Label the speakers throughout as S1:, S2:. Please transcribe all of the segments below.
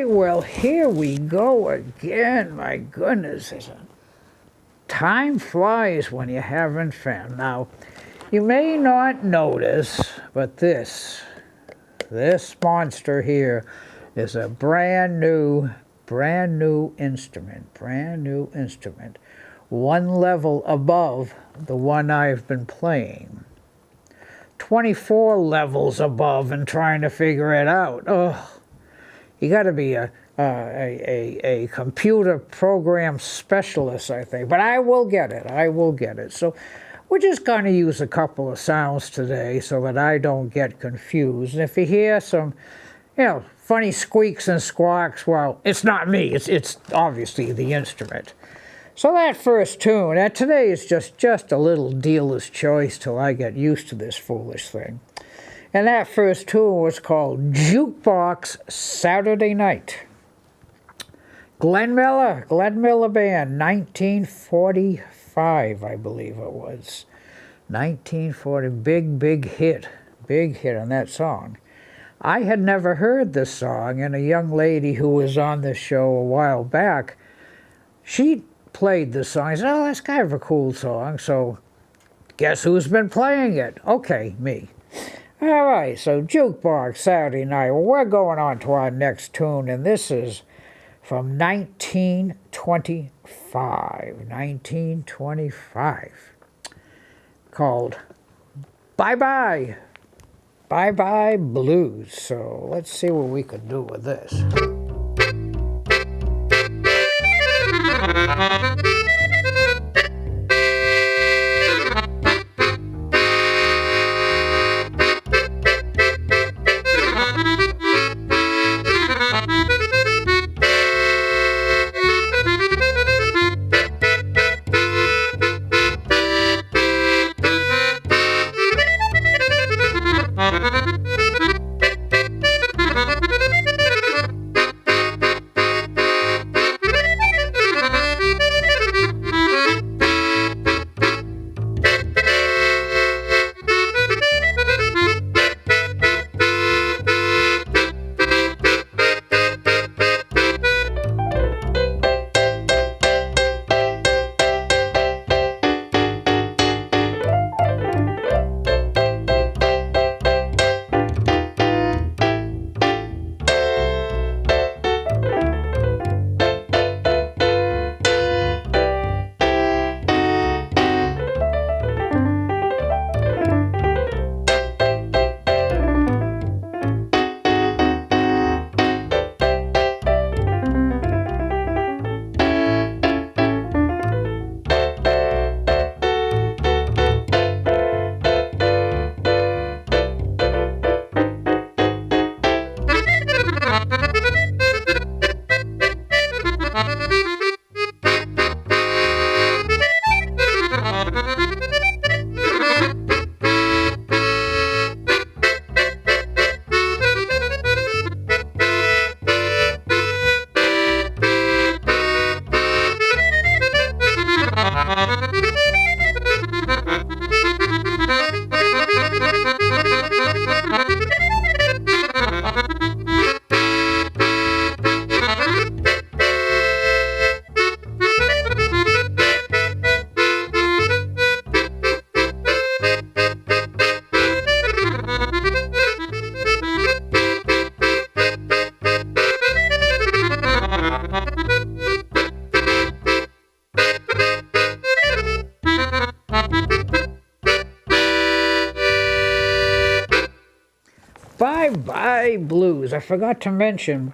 S1: Well, here we go again. My goodness, time flies when you're having fun. Now, you may not notice, but this monster here is a brand new instrument, one level above the one I've been playing. 24 levels above and trying to figure it out. Ugh. You got to be a computer program specialist, I think. But I will get it. So we're just going to use a couple of sounds today so that I don't get confused. And if you hear some, funny squeaks and squawks, well, it's not me. It's obviously the instrument. So that first tune, today is just a little dealer's choice till I get used to this foolish thing. And that first tune was called Jukebox Saturday Night. Glenn Miller Band, 1945, I believe it was. 1940, big hit on that song. I had never heard this song, and a young lady who was on this show a while back, she played this song. I said, oh, that's kind of a cool song, so guess who's been playing it? Okay, me. All right, so Jukebox Saturday Night. Well, we're going on to our next tune, and this is from 1925, called Bye Bye Blues. So let's see what we can do with this. play blues. I forgot to mention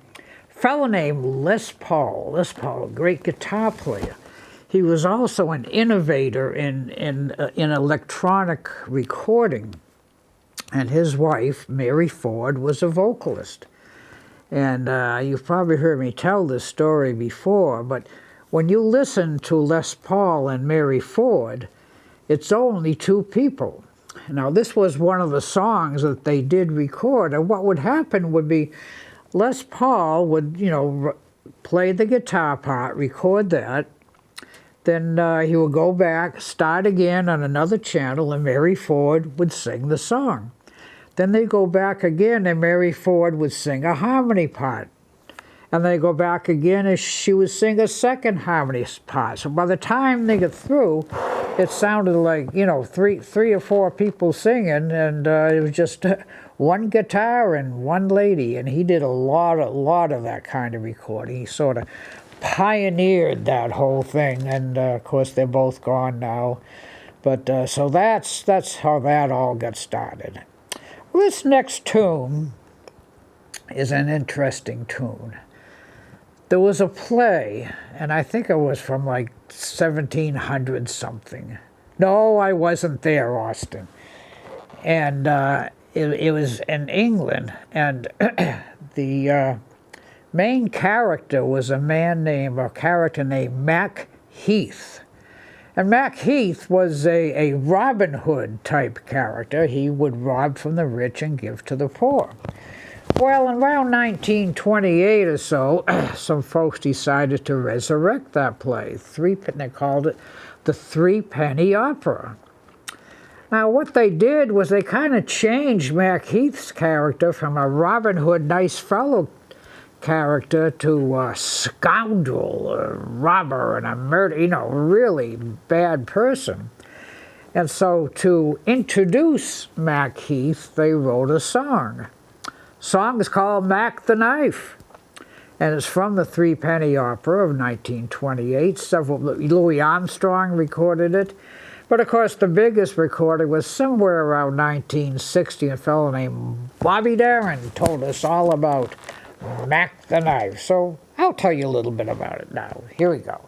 S1: a fellow named Les Paul. Les Paul, a great guitar player. He was also an innovator in electronic recording. And his wife, Mary Ford, was a vocalist. And you've probably heard me tell this story before, but when you listen to Les Paul and Mary Ford, it's only two people. Now, this was one of the songs that they did record, and what would happen would be Les Paul would, play the guitar part, record that, then he would go back, start again on another channel, and Mary Ford would sing the song. Then they go back again, and Mary Ford would sing a harmony part. And they go back again, and she would sing a second harmony part. So by the time they get through, it sounded like, three or four people singing, and it was just one guitar and one lady. And he did a lot of that kind of recording. He sort of pioneered that whole thing, and of course they're both gone now. But so that's how that all got started. Well, this next tune is an interesting tune. There was a play, and I think it was from like 1700 something. No, I wasn't there, Austin. And it was in England, and the main character was a character named Mac Heath. And Mac Heath was a Robin Hood type character. He would rob from the rich and give to the poor. Well, around 1928 or so, some folks decided to resurrect that play. They called it the Threepenny Opera. Now, what they did was they kind of changed Mac Heath's character from a Robin Hood nice fellow character to a scoundrel, a robber, and a really bad person. And so to introduce Mac Heath, they wrote a song. Song is called Mac the Knife, and it's from the Threepenny Opera of 1928. Louis Armstrong recorded it, but of course the biggest recording was somewhere around 1960. A fellow named Bobby Darin told us all about Mac the Knife, so I'll tell you a little bit about it now. Here we go.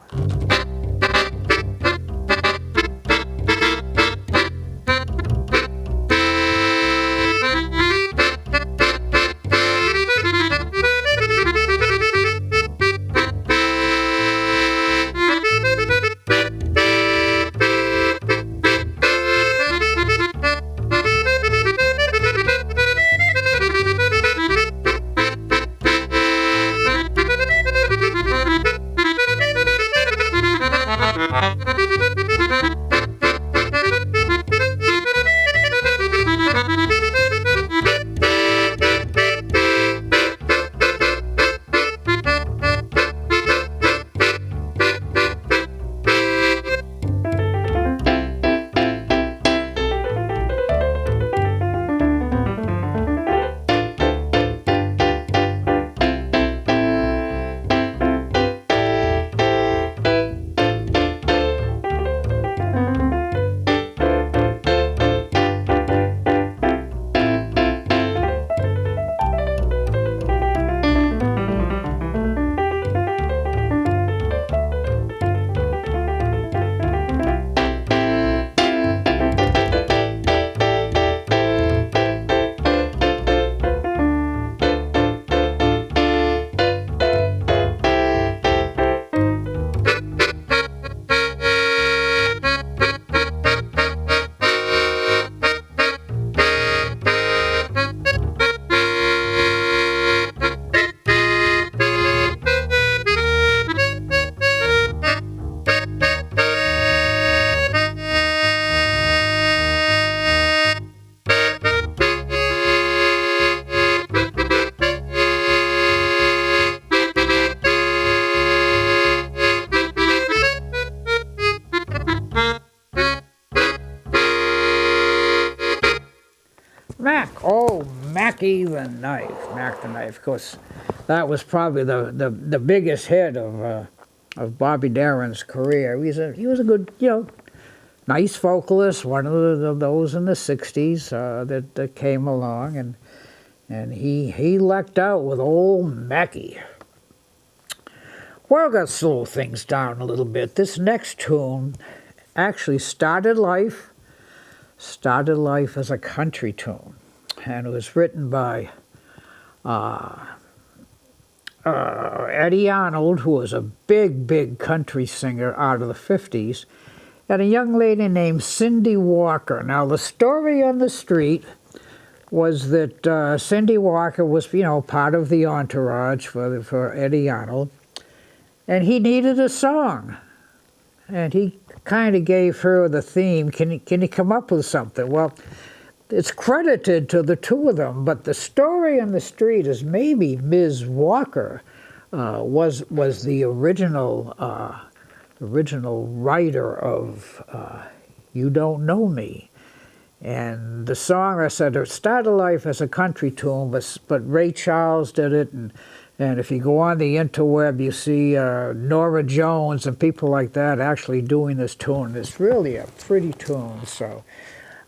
S1: Macky the Knife. Mac the Knife. Of course, that was probably the biggest hit of Bobby Darin's career. He was a good, nice vocalist, one of those in the 60s that came along. And And he lucked out with old Mackie. Well, I've got to slow things down a little bit. This next tune actually started life as a country tune. And it was written by Eddie Arnold, who was a big country singer out of the 50s, and a young lady named Cindy Walker. Now, the story on the street was that Cindy Walker was, part of the entourage for Eddie Arnold, and he needed a song. And he kind of gave her the theme. Can you come up with something? Well, it's credited to the two of them, but the story on the street is maybe Ms. Walker was the original writer of You Don't Know Me. And the song, I said, it started life as a country tune, but Ray Charles did it, and if you go on the interweb, you see Norah Jones and people like that actually doing this tune. It's really a pretty tune, so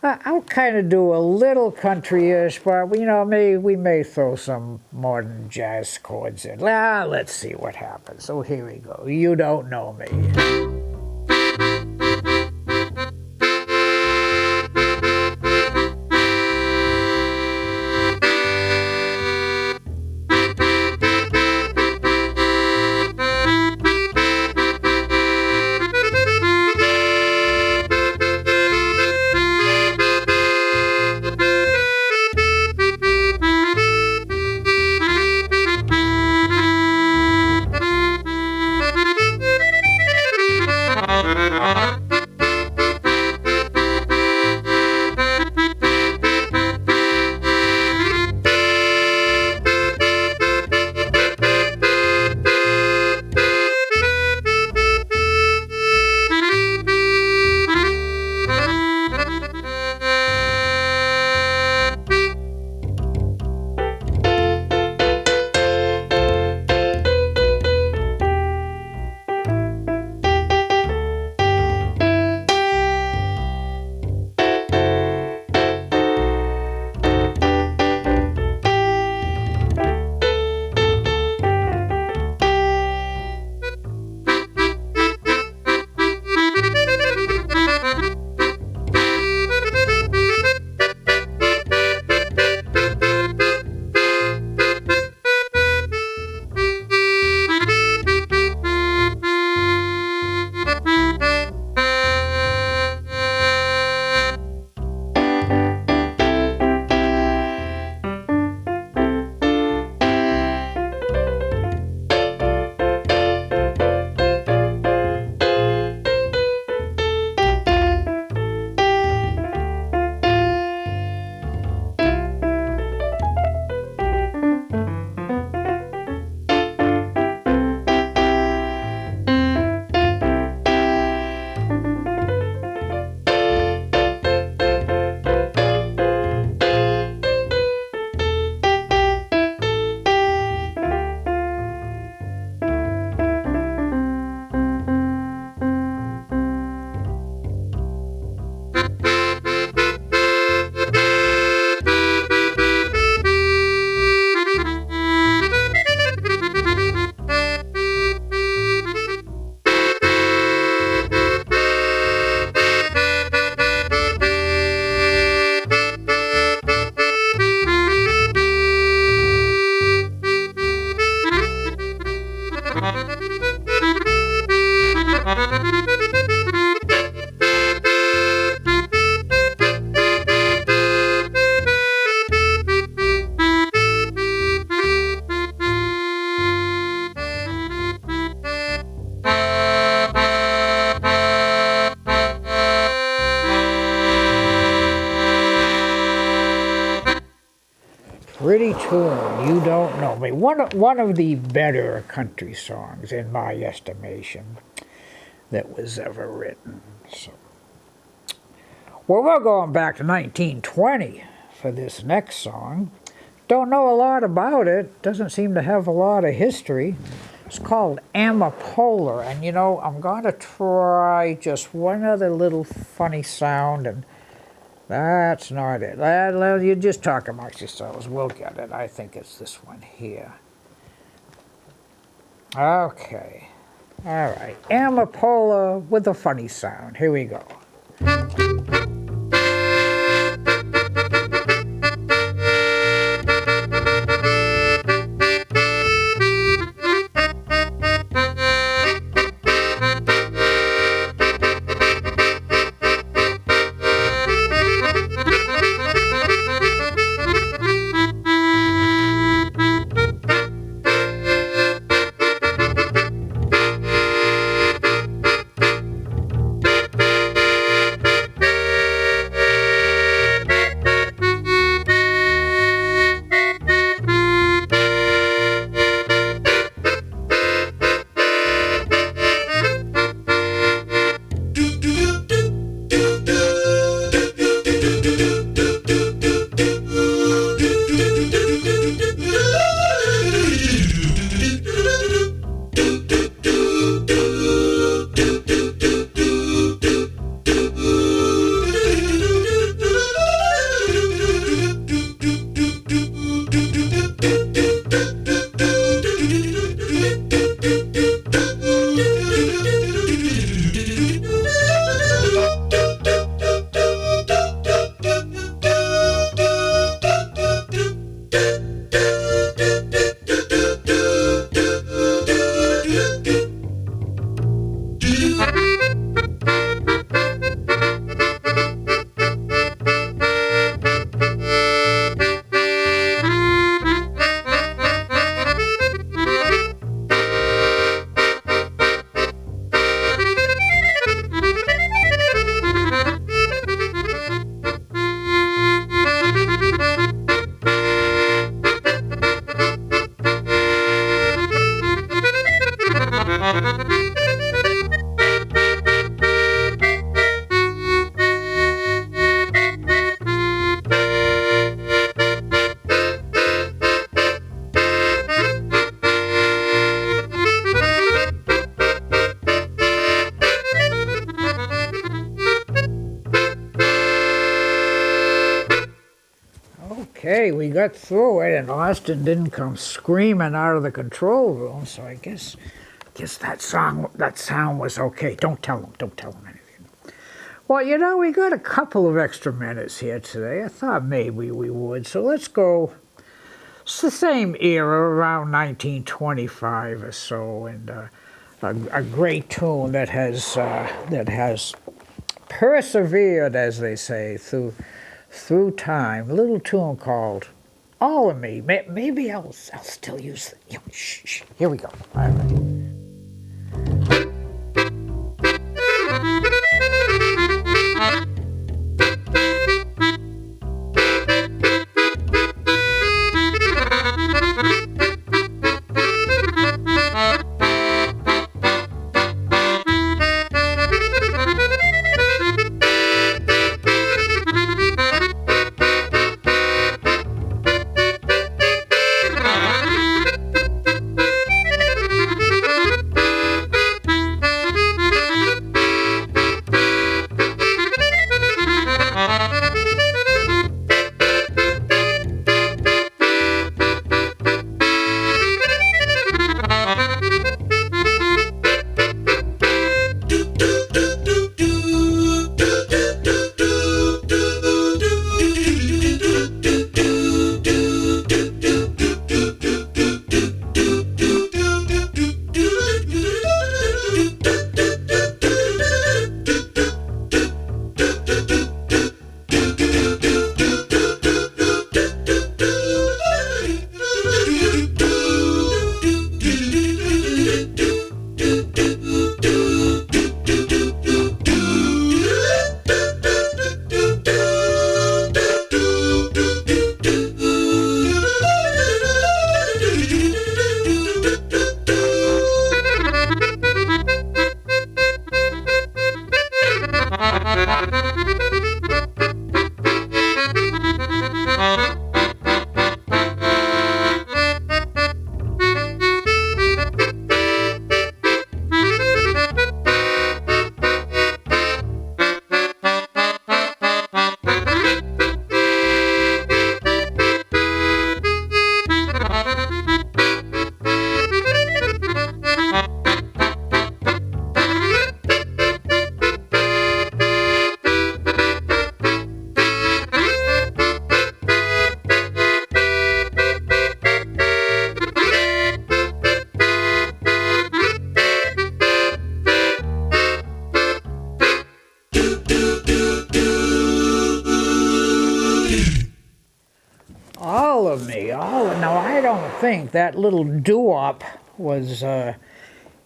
S1: I'll kind of do a little country-ish, but we may throw some modern jazz chords in. Let's see what happens. So here we go. You Don't Know Me. Pretty tune, You Don't Know Me. One of the better country songs, in my estimation, that was ever written. So, well, we're going back to 1920 for this next song. Don't know a lot about it. Doesn't seem to have a lot of history. It's called Amapola, and I'm going to try just one other little funny sound, and That's not it. You just talk amongst yourselves. We'll get it. I think it's this one here. Okay. All right. Amapola with a funny sound. Here we go. Okay, we got through it, and Austin didn't come screaming out of the control room, so I guess that sound was okay. Don't tell him anything. Well, you know, we got a couple of extra minutes here today. I thought maybe we would, so let's go. It's the same era, around 1925 or so, and a great tune that has persevered, as they say, through time. A little tune called "All of Me." Maybe I'll still use it. Shh. Here we go. All right. think that little doo-wop was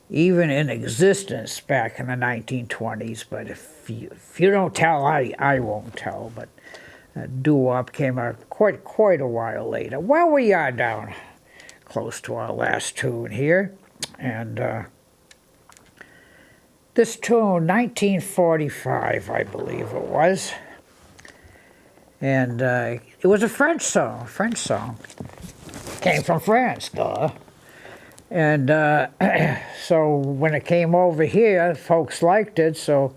S1: even in existence back in the 1920s, but if you don't tell, I won't tell. But doo-wop came out quite a while later. Well, we are down close to our last tune here, and this tune, 1945, I believe it was, and it was a French song. Came from France, duh. And so when it came over here, folks liked it, so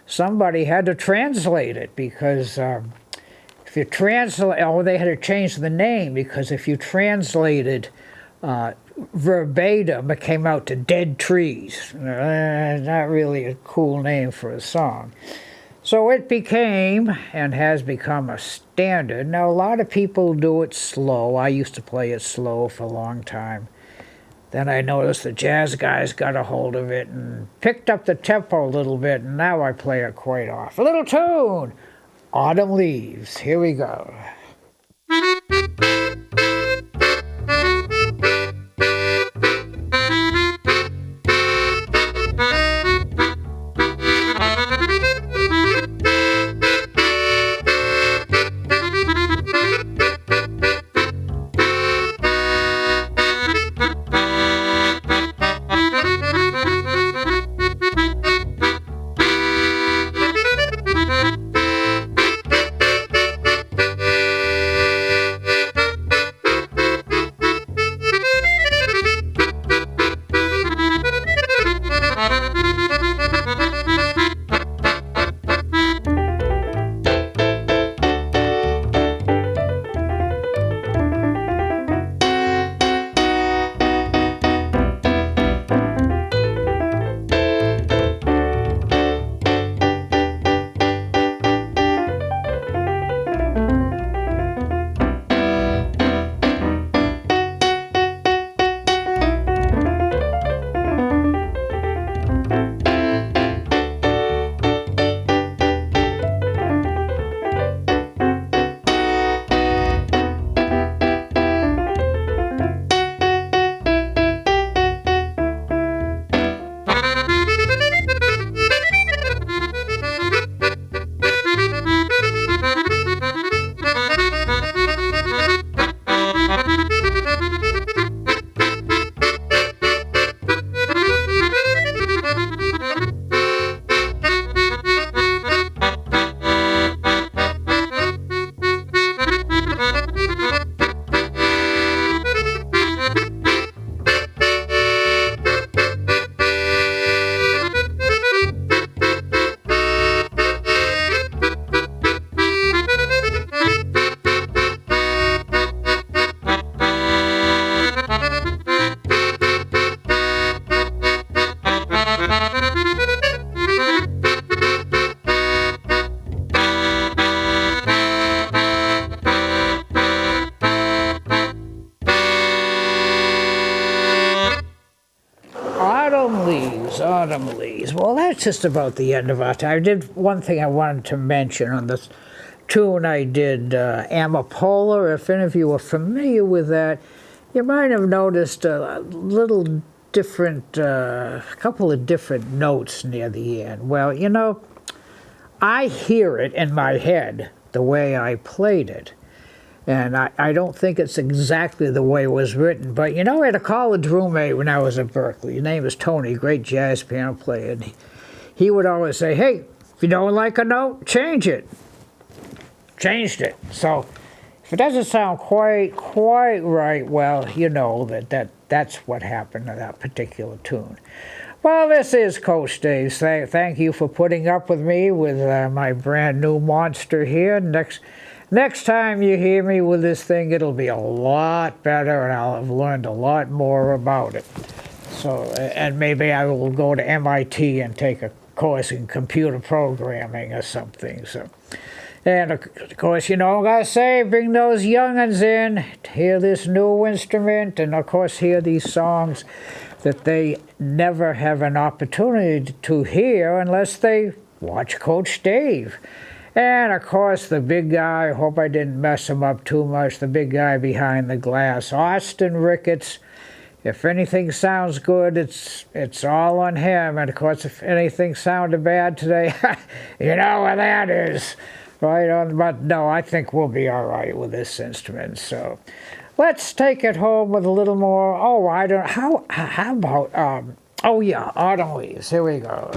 S1: somebody had to translate it, because if you translate, they had to change the name, because if you translated verbatim, it came out to Dead Trees. Not really a cool name for a song. So it became, and has become, a standard. Now, a lot of people do it slow. I used to play it slow for a long time. Then I noticed the jazz guys got a hold of it and picked up the tempo a little bit, and now I play it quite off. A little tune, Autumn Leaves. Here we go. Autumn Leaves. Well, that's just about the end of our time. I did one thing I wanted to mention on this tune I did, Amapola. If any of you are familiar with that, you might have noticed a little different, couple of different notes near the end. Well, you know, I hear it in my head the way I played it. And I don't think it's exactly the way it was written. But, you know, I had a college roommate when I was at Berkeley. His name was Tony, great jazz piano player. And he would always say, hey, if you don't like a note, change it. Changed it. So if it doesn't sound quite right, well, you know that's what happened to that particular tune. Well, this is Coach Dave. Thank you for putting up with me with my brand new monster here. Next time you hear me with this thing, it'll be a lot better, and I'll have learned a lot more about it. So, and maybe I will go to MIT and take a course in computer programming or something. So, and of course, you know, I gotta say, bring those young'uns in to hear this new instrument, and of course, hear these songs that they never have an opportunity to hear unless they watch Coach Dave. And of course the big guy, I hope I didn't mess him up too much, the big guy behind the glass, Austin Ricketts. If anything sounds good, it's all on him. And of course, if anything sounded bad today, you know what that is, right on. But no, I think we'll be all right with this instrument. So let's take it home with a little more. Oh, I don't. How about? Oh yeah, autumn leaves. Here we go.